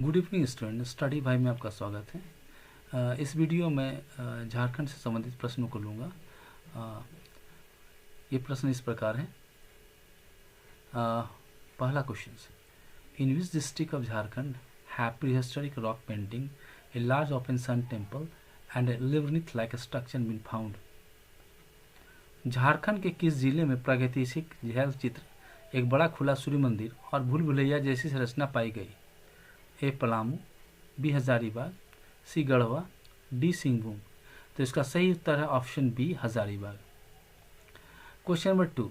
Good evening student, study भाई में आपका स्वागत है। इस वीडियो में झारखंड से संबंधित प्रश्नों को लूँगा। ये प्रश्न इस प्रकार है। पहला question, in which district of Jharkhand have prehistoric rock painting, a large open sun temple and a लिवनिथ like structure been found. Jharkhand के किस जिले में प्रागैतिहासिक झैल चित्र, एक बड़ा खुला सूर्य मंदिर और भूल भुलैया जैसी संरचना पाई गई? A Palamu, B Hazaribagh, C Garhwa, D Singhbhum. तो इसका सही उत्तर है option B Hazaribagh. Question number 2,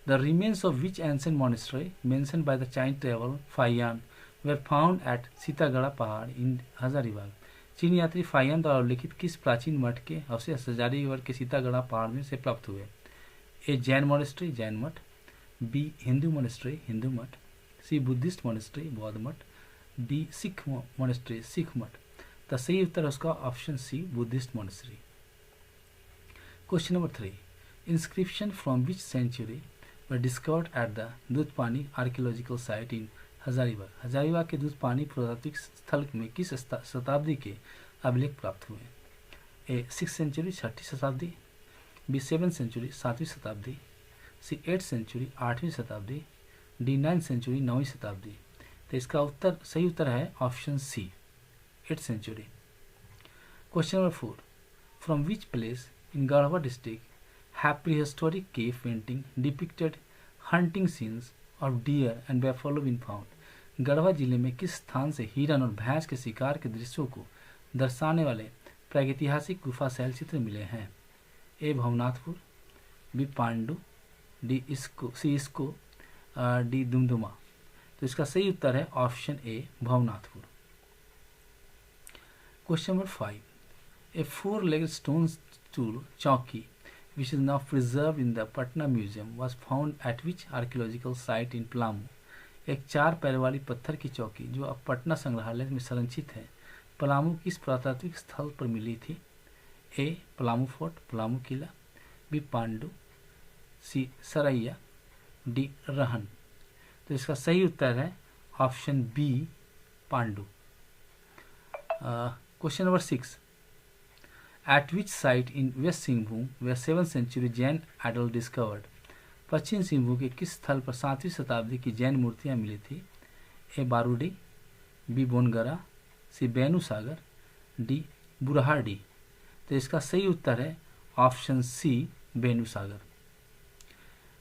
the remains of which ancient monastery mentioned by the Chinese traveller Faxian were found at Sitagarha Pahar in Hazaribagh. चीन यात्री फाइयान द्वारा उल्लिखित किस प्राचीन मठ के अवशेष हजारीबाग के सीतागढ़ा पहाड़ में से प्राप्त हुए? ए जैन मॉनेस्ट्री, जैन मठ, बी हिंदू मॉनेस्ट्री, हिंदू मठ, सी बुद्धिस्ट मॉनेस्ट्री, बौद्ध मठ, डी सिख मॉनेस्ट्री, सिख मठ। तो सही उत्तर है उसका option C, Buddhist monastery. Question number 3, inscription from which century were discovered at the Dudhpani archaeological site in Hazaribagh. Hazaribagh के दूधपानी पुरातात्विक स्थल में किस शताब्दी के अभिलेख प्राप्त हुए? ए 6th सेंचुरी, 6ठी शताब्दी, बी 7th सेंचुरी, 7वीं शताब्दी, सी 8th सेंचुरी, 8वीं शताब्दी, डी 9th सेंचुरी, 9वीं शताब्दी। तो इसका उत्तर सही उत्तर है option C, 8th century. Question number 4, from which place in Garhwa district have prehistoric cave painting depicted hunting scenes of deer and buffalo been found. Garhwa जिले में किस स्थान से हिरन और भैंस के शिकार के दृश्यों को दर्शाने वाले प्रागैतिहासिक गुफा शैल चित्र मिले हैं? A Bhawanathpur, B Pandu, D इसको, डी दुमदुमा। तो इसका सही उत्तर है option A, Bhawanathpur. Question number 5, A 4-legged stone stool चौकी which is now preserved in the Patna Museum was found at which archaeological site in Palamu. एक 4 पैर वाली पत्थर की चौकी जो अब पटना संग्रहालय में संरक्षित है, पलामू किस पुरातात्विक स्थल पर मिली थी? ए पलामू फोर्ट, पलामू किला, B Pandu, C Saraiya, D Rahan. तो इसका सही उत्तर है option B, Pandu. Question number 6, at which site in West Singhbhum were 7th century Jain idol discovered. पश्चिम सिंहभूम के किस स्थल पर 7वीं शताब्दी की जैन मूर्तियां मिली थी? A Barudi, B Bongra, C Benu Sagar, D Burhadi. तो इसका सही उत्तर है option C, Benu Sagar.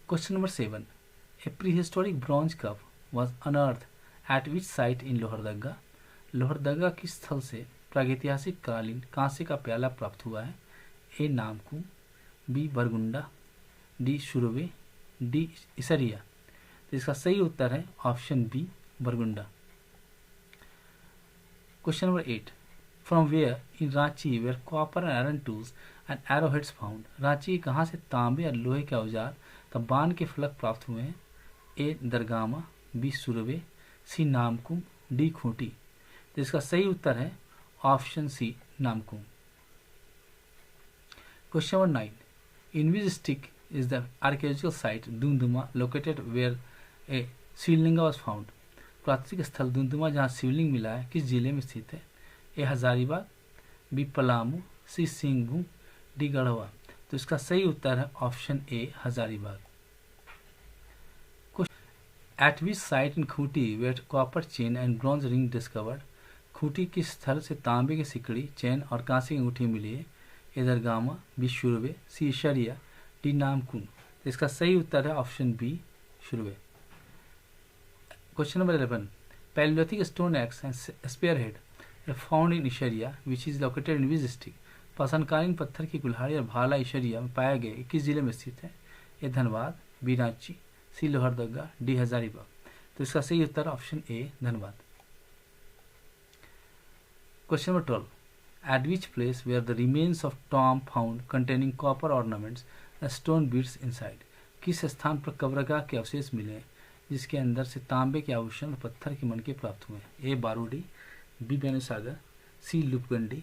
Question number 7, A prehistoric bronze cup was unearth at which site in Lohardaga. Lohardaga किस स्थल से प्रागैतिहासिक कालीन कांसे का प्याला प्राप्त हुआ है? A Namkum, B Bargunda, D Shurve, D Isaria. तो इसका सही उत्तर है option B, Bargunda. Question number 8, from where in Ranchi were copper and iron tools and arrow heads found. Ranchi कहाँ से तांबे और लोहे के औजार तब बाण के फलक प्राप्त हुए हैं? A Dargama, B Surwe, C Namkum, D Khunti. तो इसका सही उत्तर है option C, Namkum. Question number 9, in which district is the archaeological site Dumduma located where a Shivling was found. प्राकृतिक स्थल दुमदुमा जहाँ शिवलिंग मिला है किस जिले में स्थित है? A Hazaribagh, B Palamu, C Singhbhum, D Garhwa. तो इसका सही उत्तर है option A, Hazaribagh. At which site in Khunti where copper chain and bronze ring discovered. Khunti किस स्थल से तांबे की सिकड़ी, चैन और कांसे की अंगूठी मिली है? A Dargama, B Shurve, C Sharia, D Namkun. तो इसका सही उत्तर है option B, Shurve. Question number 11, palaeolithic stone axe and spear head found in Isharia which is located in which district. पाषाणकालीन पत्थर की कुल्हाड़ी और भाला ईशरिया में पाया गया किस जिले में स्थित है? A Dhanbad, B Ranchi, C Lohardaga, D Hazaribagh. तो इसका सही उत्तर option A, Dhanbad. Question number 12, at which place were the remains of tomb found containing copper ornaments and stone beads inside. किस स्थान पर कब्रगाह के अवशेष मिले जिसके अंदर से तांबे के आभूषण और पत्थर के मनके प्राप्त हुए? A Barudi, B Benusagar, C Lupgandi,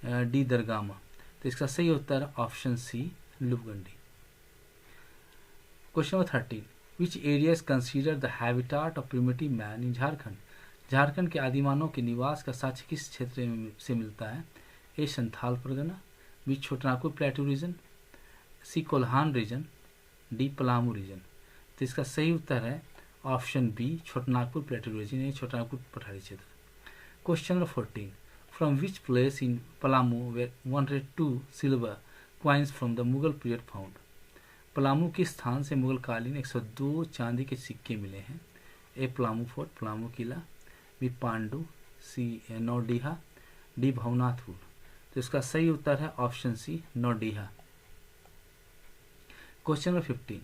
D Dargama. तो इसका सही उत्तर option C, Lupgandi. Question number 13, which area is considered the habitat of primitive man in Jharkhand. Jharkhand के आदिमानव के निवास का साक्ष्य किस क्षेत्र से मिलता है? A Santhal Pargana, B Chotanagpur plateau region, C Kolhan region, D Palamu region. तो इसका सही उत्तर है option B Chotanagpur plateau region, ये छोटानागपुर पठारी क्षेत्र। Question number 14, from which place in Palamu were 102 silver coins from the Mughal period found? Palamu के स्थान से मुगल कालीन 102 चांदी के सिक्के मिले हैं। ए पलामू फोर्ट, पलामू किला, B Pandu, C Naudiha, D Bhawanathpur. तो इसका सही उत्तर है option C Naudiha. Question number 15,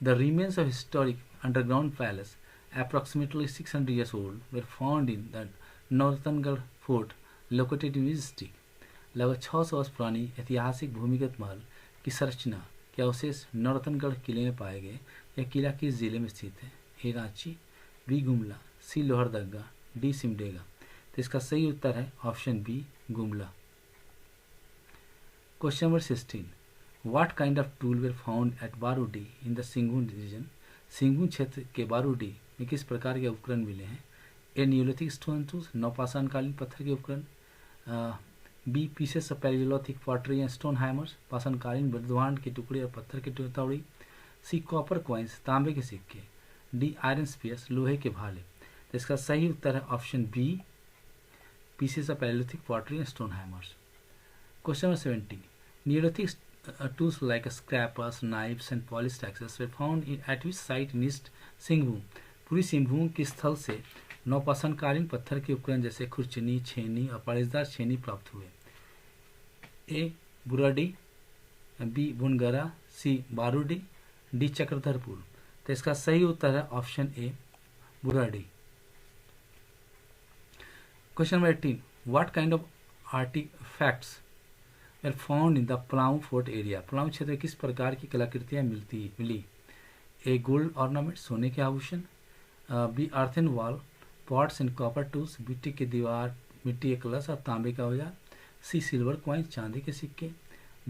the remains of historic underground palace approximately 600 years old were found in the Nautangarh fort located in district. लगभग 600 वर्ष पुरानी ऐतिहासिक भूमिगत महल की संरचना के अवशेष नौतनगढ़ किले में पाए गए। यह किला किस जिले में स्थित है? A Ranchi, B Gumla, C Lohardaga, D Simdega. तो इसका सही उत्तर है option B Gumla. Question number 16, what kind of tool were found at Barudi in the Singhun region? Singhun क्षेत्र के बारूडी में किस प्रकार के उपकरण मिले हैं? ए नियोलिथिक स्टोन टूल्स, नवपाषाणकालीन पत्थर के उपकरण, B pieces of palaeolithic pottery and stone hammers, पाषाणकालीन बर्धवान के टुकड़े और पत्थर के टुकड़े, सी कॉपर कॉइन्स, तांबे के सिक्के, डी आयरन स्पीयर्स, लोहे के भाले। तो इसका सही उत्तर है option B pieces of palaeolithic pottery and stone hammers. Question number 17, neolithic tools like scrapers, knives and polished axes were found at which site in East Singhbhum? पूरी सिंहभूम के स्थल से नवपाषाणकालीन पत्थर के उपकरण जैसे खुरचनी, छेनी और पालिशदार छेनी प्राप्त हुए। A Buradi, B Bungra, C Barudi, D Chakradharpur. तो इसका सही उत्तर है option A Buradi. Question number 18, what kind of artefacts are found in the Palamu fort area? Palamu क्षेत्र में किस प्रकार की कलाकृतियां मिली? ए गोल्ड ऑर्नामेंट, सोने के आभूषण, B earthen wall, pots and copper tools, मिट्टी की दीवार, मिट्टी के कलश और तांबे का औजार, सी सिल्वर कॉइन, चांदी के सिक्के,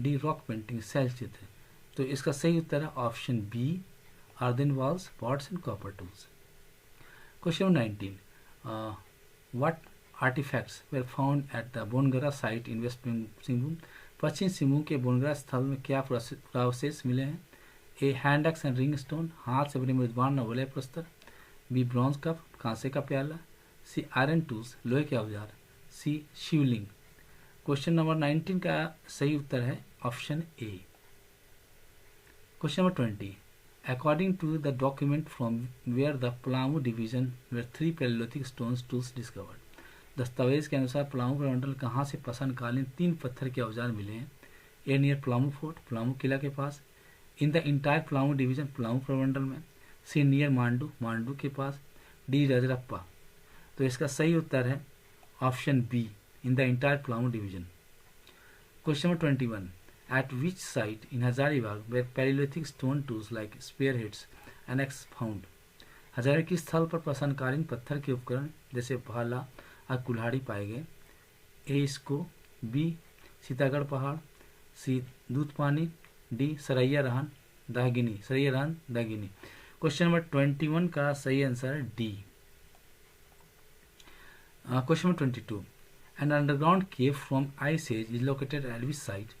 डी रॉक पेंटिंग, शैल चित्र। तो इसका सही उत्तर है option B earthen walls, pots and copper tools. Question 19, what artefacts were found at the Bongra site in West Singhbhum? पश्चिम सिंहभूम के बोनगरा स्थल में क्या पुरावशेष मिले हैं? A hand axe and ring stone, हाथ से बने मृदबान और वलय प्रस्तर, बी ब्रॉन्ज कप, कांसे का प्याला, सी आयरन टूल्स, लोहे के औजार, सी शिवलिंग। क्वेश्चन नंबर 19 का सही उत्तर है option A. Question number 20, according to the document from where the Palamu division were 3 palaeolithic stones tools discovered? दस्तावेज के अनुसार पलामू प्रमंडल कहाँ से पाषाणकालीन 3 पत्थर के औजार मिले हैं? A near Palamu fort, Palamu किला के पास, in the entire Palamu division, Palamu प्रमंडल में, सी नियर मांडू, मांडू के पास, डी रजरप्पा। तो इसका सही उत्तर है option B in the entire Palamu division. Question number 21, at which site in Hazaribagh were palaeolithic stone tools like spear heads and axe found? Hazaribagh के स्थल पर पाषाणकालीन पत्थर के उपकरण जैसे भाला और कुल्हाड़ी पाए गए। ए इसको, बी सीतागढ़ पहाड़, सी दूध पानी, डी सरैया रहन दागिनी। क्वेश्चन नंबर 21 का सही आंसर है D. Question number 22, an underground cave from ice age is located at which site?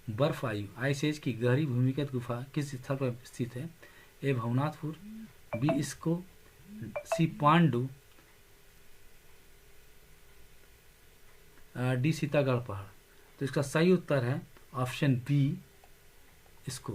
बर्फ आयु आइस एज की गहरी भूमिगत गुफा किस स्थल पर स्थित है? ए भवनाथपुर, बी इसको, सी पांडु, डी सीतागढ़ पहाड़। तो इसका सही उत्तर है option B Isko.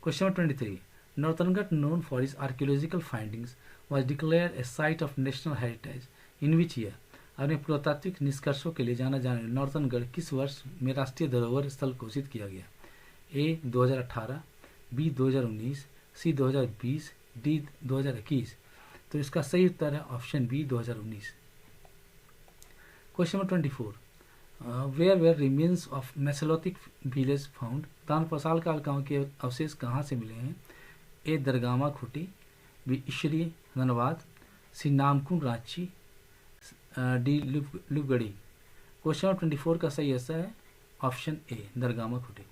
Question number 23, Nautangarh known for its archaeological findings was declared a site of national heritage in which year? अपने पुरातात्विक निष्कर्षों के लिए जाना जाने नौतनगढ़ किस वर्ष में राष्ट्रीय धरोहर स्थल घोषित किया गया? A 2018, B 2019, C 2020, D 2021। तो इसका सही उत्तर है option B 2019। Question number 24, where were remains of mesolithic village found? तानपाषाण काल गांव के अवशेष कहाँ से मिले हैं? A Dargama Khunti, B Ishri Dhanbad, C Namkund Ranchi, D Lubgarhi. Question number 24 का सही आंसर है option A Dargama Khunti.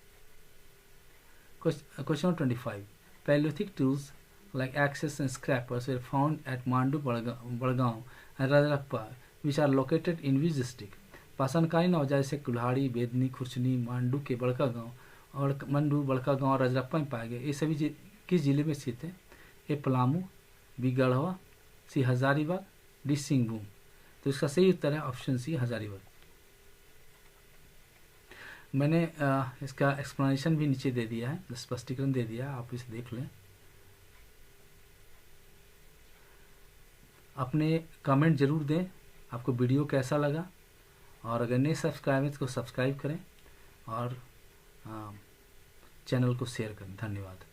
Question number 25, palaeolithic tools like axes and scrapers were found at Mandu, Badgaon and Rajarappa, which are located in which district? पाषाणकालीन औजार जैसे कुल्हाड़ी, बेदनी, खुरचनी मांडू के बड़का गांव और मंडू, बड़का गांव और रजरप्पा में पाए गए। ये सभी किस जिले में स्थित है? ए पलामू, बी गढ़वा, सी हजारीबाग, डी सिंहभूम। तो इसका सही उत्तर है ऑप्शन सी हजारीबाग। मैंने इसका एक्सप्लेनेशन भी नीचे दे दिया है, स्पष्टीकरण दे दिया है, आप इसे देख लें। अपने कमेंट जरूर दें, आपको वीडियो कैसा लगा, और अगर नए सब्सक्राइब है तो सब्सक्राइब करें और चैनल को शेयर करें। धन्यवाद।